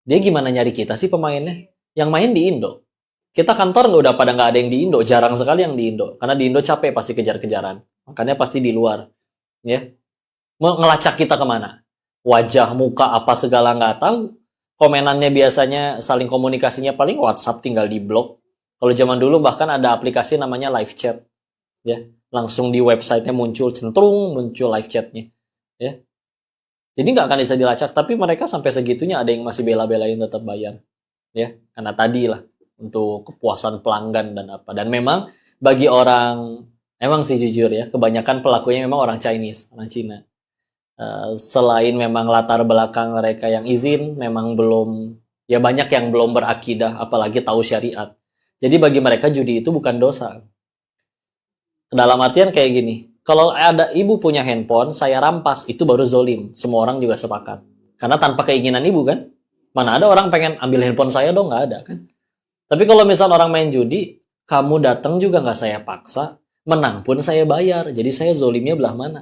Dia gimana nyari kita sih pemainnya? Yang main di Indo. Kita kantor nggak ada yang di Indo, jarang sekali yang di Indo. Karena di Indo capek pasti kejar-kejaran. Makanya pasti di luar. Ya, mau ngelacak kita kemana? Wajah, muka, apa segala nggak tahu. Komenannya biasanya saling komunikasinya paling WhatsApp tinggal di blog. Kalau zaman dulu bahkan ada aplikasi namanya live chat. Ya, langsung di websitenya muncul, centrung muncul live chatnya. Ya, jadi nggak akan bisa dilacak. Tapi mereka sampai segitunya ada yang masih bela-belain tetap bayar. Ya, karena tadi lah untuk kepuasan pelanggan dan apa. Dan memang bagi orang, emang sih jujur ya, kebanyakan pelakunya memang orang Chinese, orang Cina. Selain memang latar belakang mereka yang izin, memang belum, ya banyak yang belum berakidah, apalagi tahu syariat. Jadi bagi mereka judi itu bukan dosa. Dalam artian kayak gini, kalau ada ibu punya handphone, saya rampas, itu baru zolim. Semua orang juga sepakat. Karena tanpa keinginan ibu kan, mana ada orang pengen ambil handphone saya dong, nggak ada kan. Tapi kalau misal orang main judi, kamu datang juga nggak saya paksa, menang pun saya bayar, jadi saya zolimnya belah mana?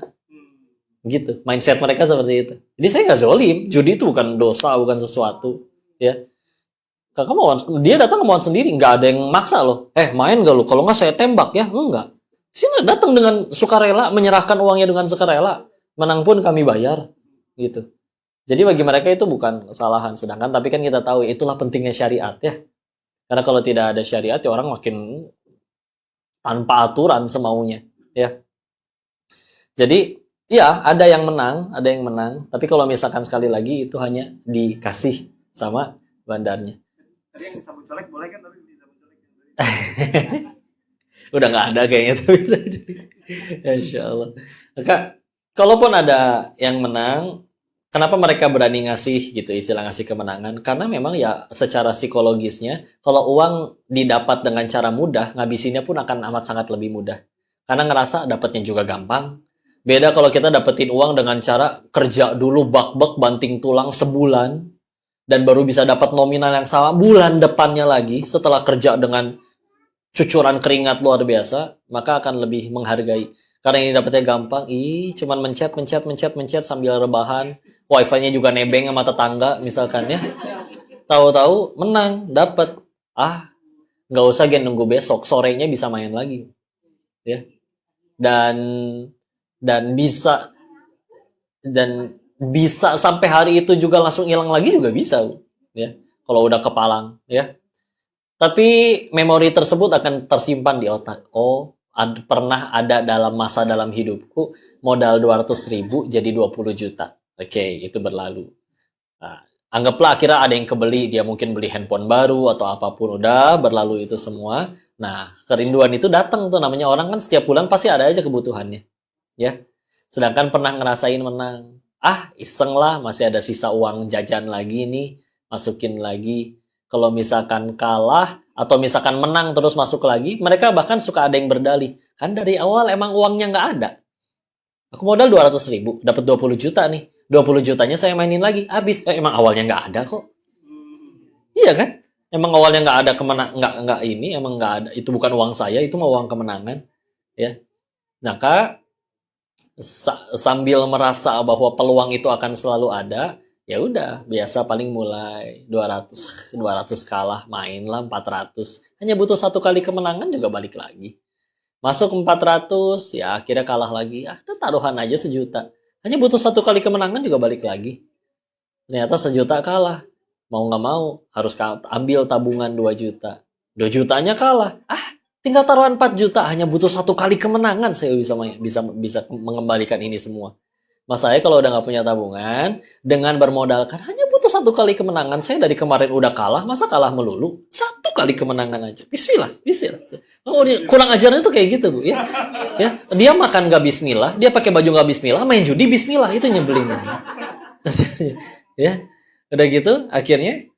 Gitu, mindset mereka seperti itu. Jadi saya nggak zolim, judi itu bukan dosa, bukan sesuatu. Ya, kakak mau dia datang kemauan sendiri, nggak ada yang maksa loh. Main nggak lo? Kalau nggak saya tembak ya, enggak. Sini datang dengan sukarela, menyerahkan uangnya dengan sukarela, menang pun kami bayar, gitu. Jadi bagi mereka itu bukan kesalahan. Sedangkan tapi kan kita tahu itulah pentingnya syariat ya. Karena kalau tidak ada syariat ya orang makin tanpa aturan semaunya, ya. Jadi ya ada yang menang, ada yang menang. Tapi kalau misalkan sekali lagi itu hanya dikasih sama bandarnya. Tadi yang disambut colek boleh kan, tapi disambut colek. Udah nggak ada kayaknya tuh. Insya Allah. Maka kalaupun ada yang menang, kenapa mereka berani ngasih gitu istilah ngasih kemenangan? Karena memang ya secara psikologisnya kalau uang didapat dengan cara mudah, ngabisinnya pun akan amat sangat lebih mudah. Karena ngerasa dapatnya juga gampang. Beda kalau kita dapetin uang dengan cara kerja dulu bak-bak banting tulang sebulan dan baru bisa dapat nominal yang sama bulan depannya lagi setelah kerja dengan cucuran keringat luar biasa, maka akan lebih menghargai. Karena ini dapetnya gampang, cuman mencet sambil rebahan, wifi-nya juga nebeng sama tetangga misalkan ya. Tahu-tahu menang, dapat. Nggak usah nunggu besok, sorenya bisa main lagi. Ya. Dan bisa sampai hari itu juga langsung hilang lagi juga bisa, ya. Kalau udah kepalang, ya. Tapi memori tersebut akan tersimpan di otak. Pernah ada dalam masa dalam hidupku modal 200.000 jadi 20 juta. Oke, itu berlalu. Nah, anggaplah akhirnya ada yang kebeli, dia mungkin beli handphone baru atau apapun, udah berlalu itu semua. Nah, kerinduan itu datang tuh, namanya orang kan setiap bulan pasti ada aja kebutuhannya. Ya. Sedangkan pernah ngerasain menang. Iseng lah, masih ada sisa uang jajan lagi nih, masukin lagi. Kalau misalkan kalah atau misalkan menang terus masuk lagi, mereka bahkan suka ada yang berdalih. Kan dari awal emang uangnya nggak ada. Aku modal 200.000, dapat 20 juta nih. 20 jutanya saya mainin lagi, habis. Emang awalnya nggak ada kok. Iya kan? Emang awalnya nggak ada nggak ini, emang nggak ada. Itu bukan uang saya, itu mah uang kemenangan. Ya. Maka sambil merasa bahwa peluang itu akan selalu ada, ya udah biasa paling mulai 200 kalah, mainlah 400, hanya butuh satu kali kemenangan juga balik lagi, masuk 400 ya akhirnya kalah lagi, taruhan aja 1 juta, hanya butuh satu kali kemenangan juga balik lagi, ternyata 1 juta kalah, mau nggak mau harus ambil tabungan 2 juta, 2 jutanya kalah, tinggal taruhan 4 juta, hanya butuh satu kali kemenangan saya bisa mengembalikan ini semua. Masalahnya kalau udah nggak punya tabungan, dengan bermodalkan hanya butuh satu kali kemenangan, saya dari kemarin udah kalah, masa kalah melulu? Satu kali kemenangan aja. Bismillah. Kurang ajarnya tuh kayak gitu, Bu. Ya, dia makan nggak bismillah, dia pakai baju nggak bismillah, main judi bismillah, itu nyebelin. Ya, udah gitu, akhirnya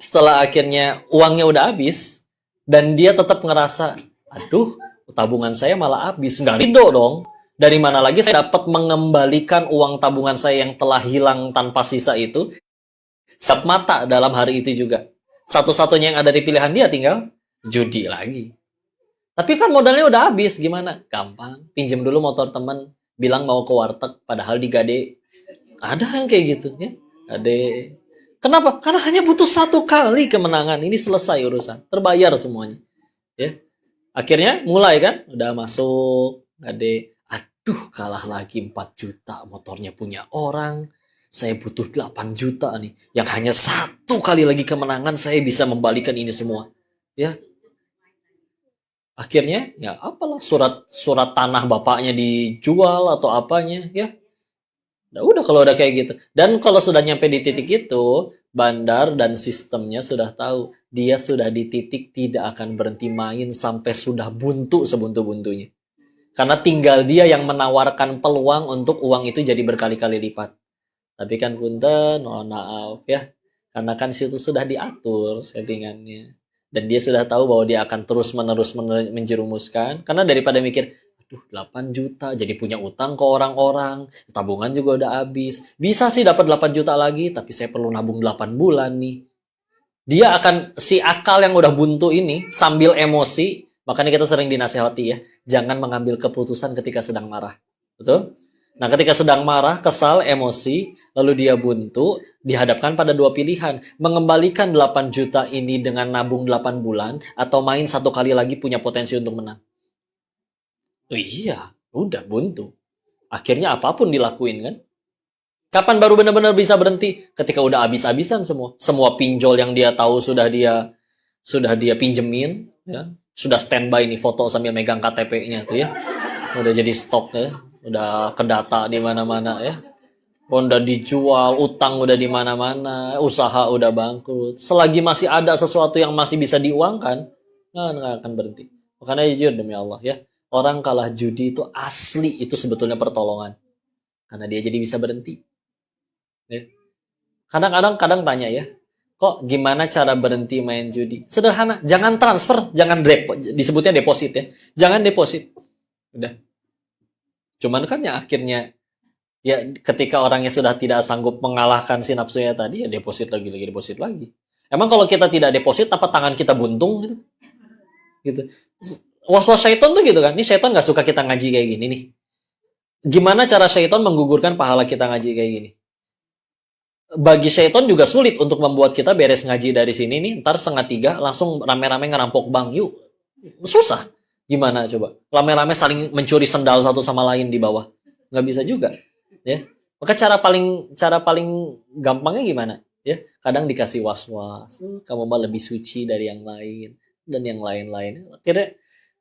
setelah akhirnya uangnya udah habis, dan dia tetap ngerasa, aduh, tabungan saya malah habis. Nggak ridho dong. Dari mana lagi saya dapat mengembalikan uang tabungan saya yang telah hilang tanpa sisa itu? Setiap mata dalam hari itu juga. Satu-satunya yang ada di pilihan dia tinggal judi lagi. Tapi kan modalnya udah habis, gimana? Gampang. Pinjam dulu motor teman, bilang mau ke warteg, padahal digade. Ada yang kayak gitu, ya. Ade. Kenapa? Karena hanya butuh 1 kali kemenangan. Ini selesai urusan. Terbayar semuanya. Ya. Akhirnya mulai kan. Udah masuk. Gade. Aduh, kalah lagi 4 juta. Motornya punya orang. Saya butuh 8 juta nih. Yang hanya 1 kali lagi kemenangan, saya bisa membalikan ini semua. Ya. Akhirnya, ya apalah. Surat tanah bapaknya dijual atau apanya. Ya. Udah kalau udah kayak gitu. Dan kalau sudah nyampe di titik itu, bandar dan sistemnya sudah tahu. Dia sudah di titik tidak akan berhenti main sampai sudah buntu sebuntu-buntunya. Karena tinggal dia yang menawarkan peluang untuk uang itu jadi berkali-kali lipat. Tapi kan punten, mohon maaf ya. Karena kan situ sudah diatur settingannya. Dan dia sudah tahu bahwa dia akan terus-menerus menjerumuskan. Karena daripada mikir, aduh 8 juta jadi punya utang ke orang-orang. Tabungan juga udah habis. Bisa sih dapat 8 juta lagi, tapi saya perlu nabung 8 bulan nih. Dia akan, si akal yang udah buntu ini, sambil emosi, makanya kita sering dinasehati ya, jangan mengambil keputusan ketika sedang marah. Betul? Nah, ketika sedang marah, kesal, emosi, lalu dia buntu, dihadapkan pada 2 pilihan. Mengembalikan 8 juta ini dengan nabung 8 bulan, atau main 1 kali lagi punya potensi untuk menang. Oh iya, udah buntu. Akhirnya apapun dilakuin kan. Kapan baru benar-benar bisa berhenti? Ketika udah habis-habisan semua. Semua pinjol yang dia tahu sudah dia pinjemin, ya. Sudah standby nih foto sambil megang KTP-nya tuh ya. Udah jadi stok ya. Udah kedata di mana-mana ya. Udah dijual, utang udah di mana-mana, usaha udah bangkrut. Selagi masih ada sesuatu yang masih bisa diuangkan, nggak akan berhenti. Makanya jujur demi Allah ya, orang kalah judi itu asli itu sebetulnya pertolongan. Karena dia jadi bisa berhenti. Ya. Kadang tanya ya, kok gimana cara berhenti main judi? Sederhana, jangan transfer, jangan disebutnya deposit ya. Jangan deposit. Udah. Cuman kan ya akhirnya, ya ketika orangnya sudah tidak sanggup mengalahkan si nafsunya tadi, ya deposit lagi. Emang kalau kita tidak deposit, apa tangan kita buntung gitu? Gitu. Was-was syaiton tuh gitu kan. Ini syaiton gak suka kita ngaji kayak gini nih. Gimana cara syaiton menggugurkan pahala kita ngaji kayak gini? Bagi syaiton juga sulit untuk membuat kita beres ngaji dari sini nih, ntar 2:30 langsung rame-rame ngerampok bank. Yuk. Susah. Gimana coba? Rame-rame saling mencuri sendal satu sama lain di bawah. Nggak bisa juga. Ya. Maka cara paling gampangnya gimana? Ya, kadang dikasih was-was. Kamu mah lebih suci dari yang lain. Dan yang lain-lain.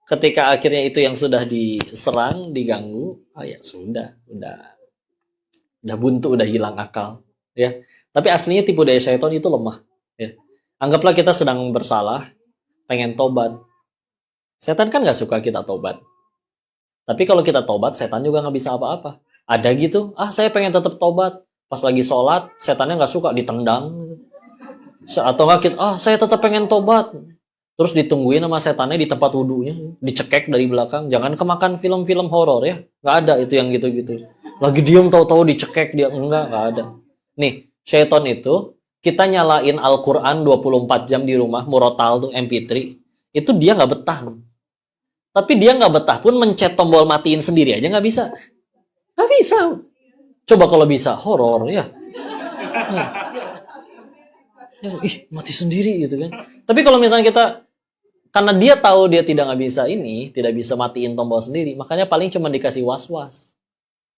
Ketika akhirnya itu yang sudah diserang, diganggu, ya sudah. Udah buntu, udah hilang akal. Ya. Tapi aslinya tipu daya syaitan itu lemah. Ya. Anggaplah kita sedang bersalah, pengen tobat. Setan kan nggak suka kita tobat. Tapi kalau kita tobat, setan juga nggak bisa apa-apa. Ada gitu, saya pengen tetap tobat. Pas lagi sholat, setannya nggak suka, ditendang. Atau nggak, saya tetap pengen tobat. Terus ditungguin sama setannya di tempat wudhunya, dicekek dari belakang. Jangan kemakan film-film horor ya. Nggak ada itu yang gitu-gitu. Lagi diem tahu-tahu dicekek dia. Nggak ada. Nih, syaitan itu, kita nyalain Al-Quran 24 jam di rumah, murotal tuh MP3. Itu dia nggak betah. Tapi dia nggak betah pun mencet tombol matiin sendiri aja nggak bisa. Nggak bisa. Coba kalau bisa, horor ya. Mati sendiri gitu kan. Tapi kalau misalnya kita, karena dia tahu dia tidak bisa matiin tombol sendiri, makanya paling cuma dikasih was-was.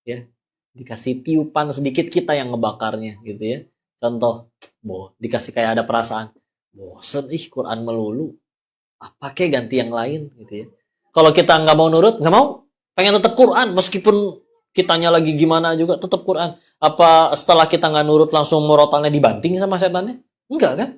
Ya. Dikasih tiupan sedikit kita yang ngebakarnya gitu ya. Contoh, dikasih kayak ada perasaan, bosen Quran melulu. Apa kayak ganti yang lain gitu ya. Kalau kita nggak mau nurut, nggak mau, pengen tetap Quran, meskipun kitanya lagi gimana juga, tetap Quran. Apa setelah kita nggak nurut langsung murotalnya dibanting sama setannya? Enggak kan?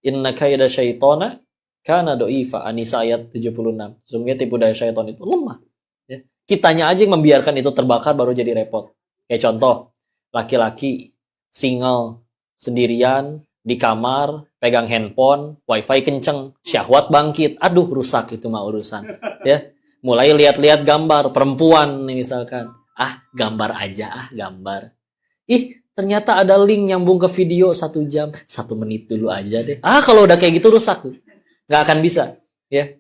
Inna kaida syaitona kana do'ifa. An-Nisa ayat 76. Sesungguhnya tipu daya syaitan itu lemah. Ya. Kitanya aja yang membiarkan itu terbakar baru jadi repot. Kayak contoh, laki-laki single, sendirian, di kamar, pegang handphone, wifi kenceng, syahwat bangkit. Aduh, rusak itu mah urusan. Ya. Mulai lihat-lihat gambar perempuan nih misalkan. Gambar aja, gambar. Ternyata ada link nyambung ke video 1 jam, 1 menit dulu aja deh. Kalau udah kayak gitu rusak tuh. Nggak akan bisa. Ya.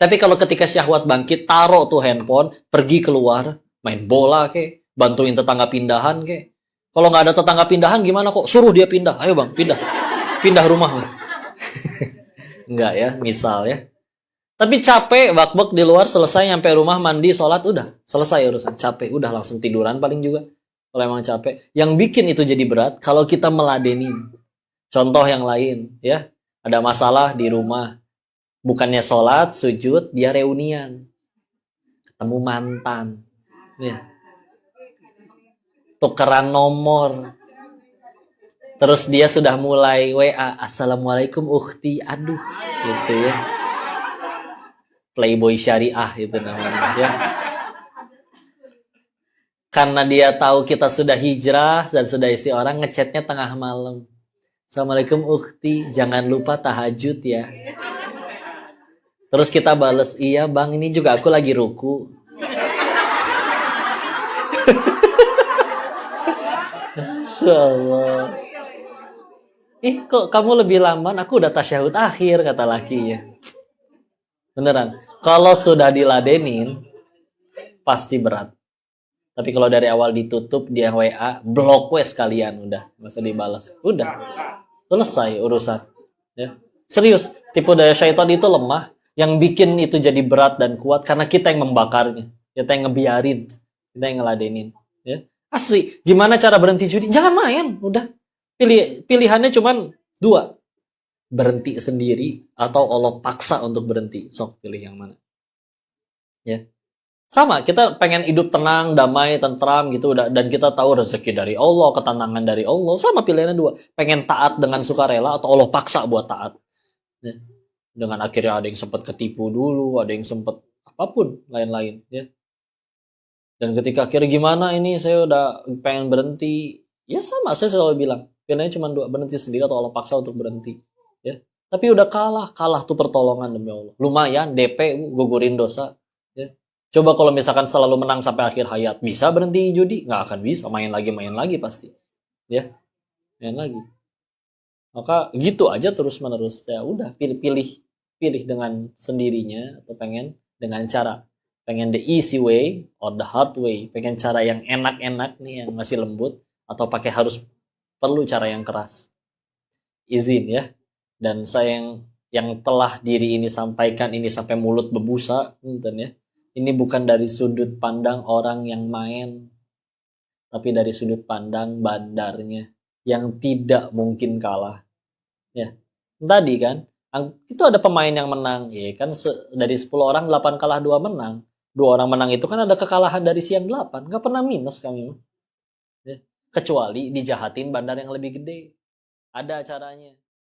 Tapi kalau ketika syahwat bangkit, taruh tuh handphone, pergi keluar, main bola kek, bantuin tetangga pindahan kek. Kalau nggak ada tetangga pindahan gimana kok? Suruh dia pindah. Ayo bang, pindah. Pindah rumah. Enggak ya, misal ya. Tapi capek, bak-bak di luar, selesai nyampe rumah, mandi, sholat, udah. Selesai urusan. Capek, udah langsung tiduran paling juga. Kalau emang capek. Yang bikin itu jadi berat, kalau kita meladenin. Contoh yang lain, ya. Ada masalah di rumah. Bukannya sholat, sujud, dia reunian. Ketemu mantan. Ya. Tukeran nomor. Terus dia sudah mulai WA, Assalamualaikum ukhti, aduh. Gitu ya. Playboy syariah itu namanya ya. Karena dia tahu kita sudah hijrah dan sudah isi orang, ngechatnya tengah malam. Assalamualaikum ukhti, jangan lupa tahajud ya. Terus kita bales, iya bang, ini juga aku lagi ruku. Masya Allah. Ih kok kamu lebih lamban, aku udah tasyahud akhir, kata lakinya. Beneran. Kalau sudah diladenin, pasti berat. Tapi kalau dari awal ditutup, dia WA, blok wes kalian udah, nggak usah dibalas. Udah, selesai urusan. Ya. Serius, tipu daya syaitan itu lemah. Yang bikin itu jadi berat dan kuat karena kita yang membakarnya, kita yang ngebiarin, kita yang ngeladenin. Ya. Asli, gimana cara berhenti judi? Jangan main, udah. Pilihannya cuma 2. Berhenti sendiri atau Allah paksa untuk berhenti. Sok pilih yang mana. Ya. Sama, kita pengen hidup tenang, damai, tentram gitu dan kita tahu rezeki dari Allah, ketenangan dari Allah. Sama pilihannya 2. Pengen taat dengan sukarela atau Allah paksa buat taat. Ya. Dengan akhirnya ada yang sempat ketipu dulu, ada yang sempat apapun lain-lain ya. Dan ketika akhirnya gimana ini saya udah pengen berhenti. Ya sama, saya selalu bilang, pilihannya cuma 2, berhenti sendiri atau Allah paksa untuk berhenti. Ya, tapi udah kalah tuh pertolongan demi Allah. Lumayan DP gugurin dosa. Ya. Coba kalau misalkan selalu menang sampai akhir hayat, bisa berhenti judi? Nggak akan bisa, main lagi pasti. Ya, main lagi. Maka gitu aja terus menerus. Ya udah pilih dengan sendirinya atau pengen dengan cara pengen the easy way or the hard way, pengen cara yang enak-enak nih yang masih lembut atau pakai harus perlu cara yang keras. Izin ya. Dan saya yang telah diri ini sampaikan ini sampai mulut bebusa, ya. Ini bukan dari sudut pandang orang yang main, tapi dari sudut pandang bandarnya yang tidak mungkin kalah. Ya, tadi kan, itu ada pemain yang menang, ya kan dari 10 orang 8 kalah 2 menang. 2 orang menang itu kan ada kekalahan dari si yang 8, nggak pernah minus kami. Ya. Kecuali dijahatin bandar yang lebih gede. Ada caranya.